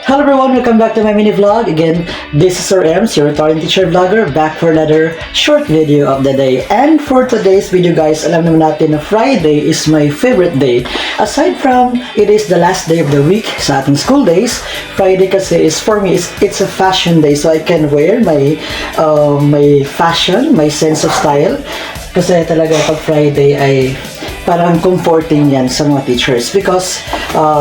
Hello everyone, welcome back to my mini vlog. Again, this is Sir Ems, your Italian teacher vlogger, back for another short video of the day. And for today's video guys, alam naman natin na Friday is my favorite day. Aside from it is the last day of the week sa ating school days, Friday kasi is for me, it's a fashion day. So I can wear my fashion, my sense of style. Kasi talaga pag Friday ay parang comforting yan sa mga teachers because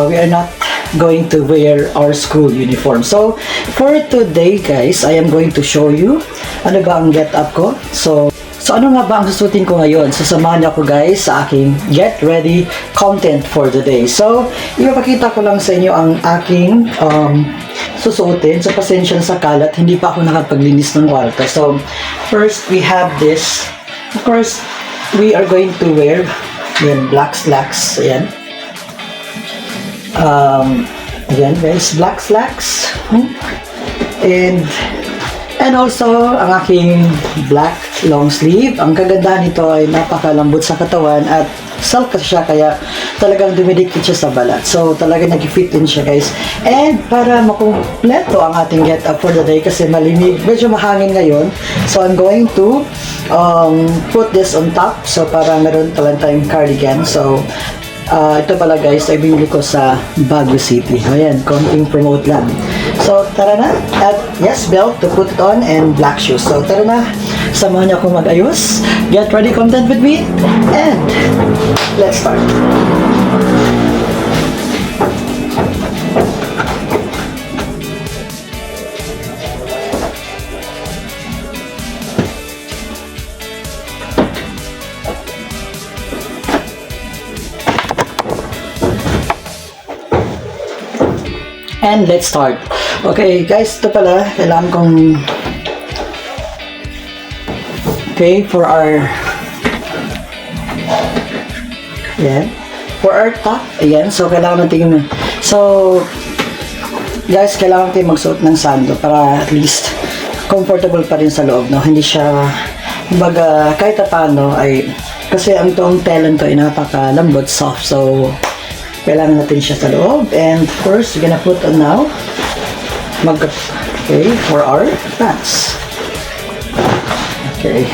we are not going to wear our school uniform. So, for today guys, I am going to show you ano ba ang get up ko. So ano nga ba ang susutin ko ngayon? So, samahan niyo ako guys sa aking get ready content for the day. So, ipapakita ko lang sa inyo ang aking susuotin. So, pasensya sa kalat, hindi pa ako nakapaglinis ng kwarto. So, first we have this. Of course, we are going to wear yan, black slacks. Ayan. Ayan guys, black slacks. And also, ang aking black long sleeve. Ang kagandahan nito ay napakalambot sa katawan at silk kasi siya, kaya talagang dumidikit siya sa balat. So, talagang nag-fit din siya guys. And para makumpleto ang ating get up for the day kasi malimig, medyo mahangin ngayon. So, I'm going to put this on top. So, para meron talang tayong cardigan. So, ito pala guys, ay binili ko sa Baguio City. Ayan, konting promote lang. So, tara na. At yes, belt to put it on and black shoes. So, tara na. Samahan niyo ako mag-ayos. Get ready content with me. And let's start. And let's start. Okay, guys, ito pala, kailangan kong for our top, ayan, so kailangan natin guys, kailangan natin magsuot ng sando para at least comfortable pa rin sa loob, no? Hindi siya, kumbaga, kahit paano ay, kasi ang toong telan to ay napakalambot, soft, so kailangan natin siya sa loob. And first, we're gonna put on now for our pants. Okay.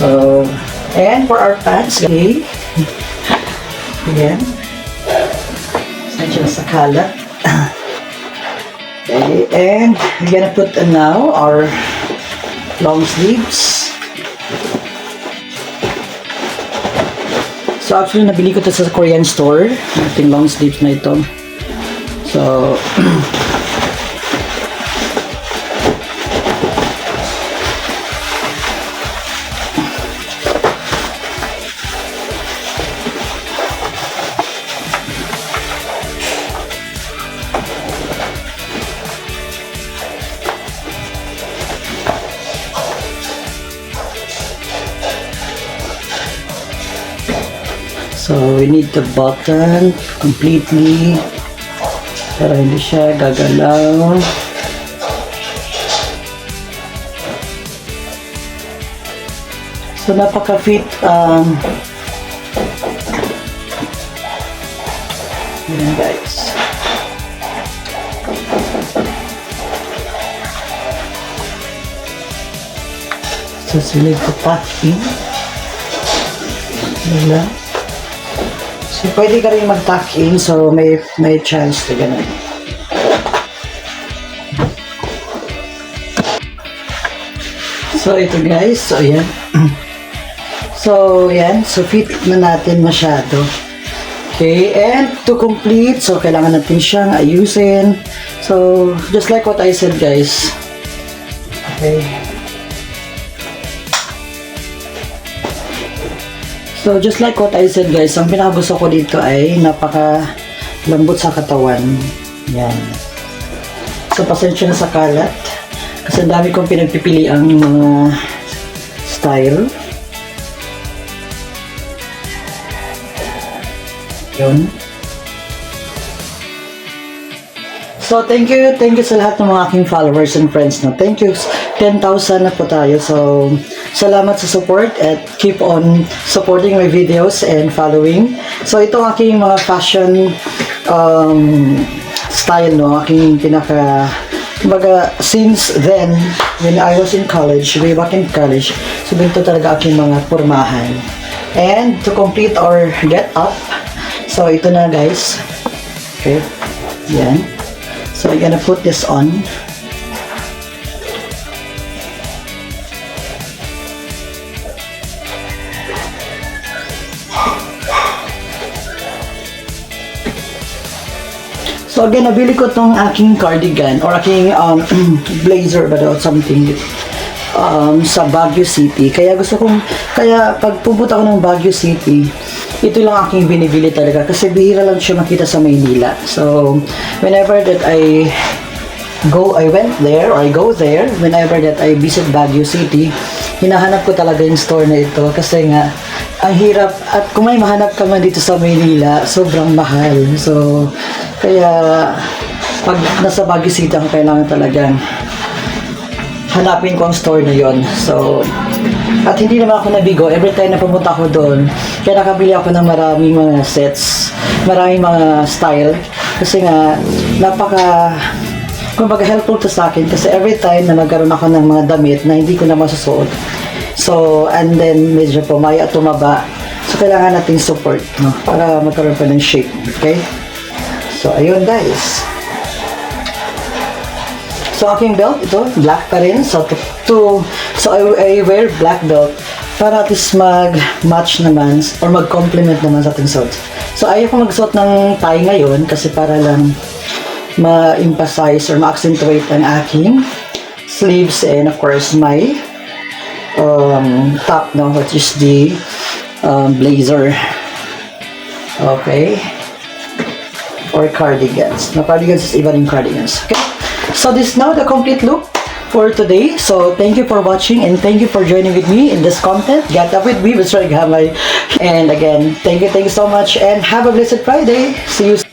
So, and for our pants, okay. Ayan. Medyo sa kalat. Okay, and we're gonna put on now our long sleeves. So actually, nabili ko ito sa Korean store. Ating long sleeves na ito. So, so we need the button completely para hindi siya gagalaw. So napaka-fit yan guys. So silid ko tuck in. Wala. So, pwede ka rin mag-tuck in, so may chance na ganun. So, ito guys, so ayan. So, ayan, so fit na natin masyado. Okay, and to complete, so kailangan natin siyang ayusin. So, just like what I said guys. Okay. So, just like what I said guys, ang pinakagusto ko dito ay napaka-lambot sa katawan. Yan. So, pasensya na sa kalat. Kasi ang dami kong pinagpipili ang mga style. Yun. So, thank you sa lahat ng mga aking followers and friends. No? Thank you. 10,000 na po tayo. So, salamat sa support at keep on supporting my videos and following. So, ito ang aking mga fashion style, no, aking pinaka, kumbaga, since then, when I was in college, way back in college, so ganito talaga aking mga pormahan. And to complete our get up, so ito na guys, okay, yan. So I'm gonna put this on. So again, nabili ko tong aking cardigan or aking blazer ba daw something sa Baguio City. Kaya pag pupunta ko ng Baguio City, ito lang aking binibili talaga kasi bihira lang siya makita sa Maynila. So whenever that I went there or I go there, whenever that I visit Baguio City, hinahanap ko talaga yung store na ito kasi nga ang hirap, at kung may mahanap ka man dito sa Maynila, sobrang mahal. So kaya pag nasa Baguio City ako, kailangan talagang hanapin ko ang store na yon. So at hindi naman ako nabigo, every time na pumunta ako doon, kaya nakabili ako ng maraming mga sets, maraming mga style kasi nga kumbaga helpful to sa akin kasi every time na magkaroon ako ng mga damit na hindi ko na masusuot, so and then medyo pumaya at tumaba, so kailangan natin support, no, para magkaroon pa ng shape. Okay, so ayun guys, so aking belt ito black pa rin, so I wear black belt para at least mag-match naman or mag-complement naman sa ating suit. So ayaw ko magsuot ng tie ngayon kasi para lang ma-emphasize or ma-accentuate ang aking sleeves and of course my top, no, which is the blazer. Okay, or cardigans. No, cardigans is iba rin cardigans. Okay, so this is now the complete look for today. So thank you for watching and thank you for joining with me in this content. Get up with me, Mr. Gamay. And again, thank you so much and have a blessed Friday. See you soon.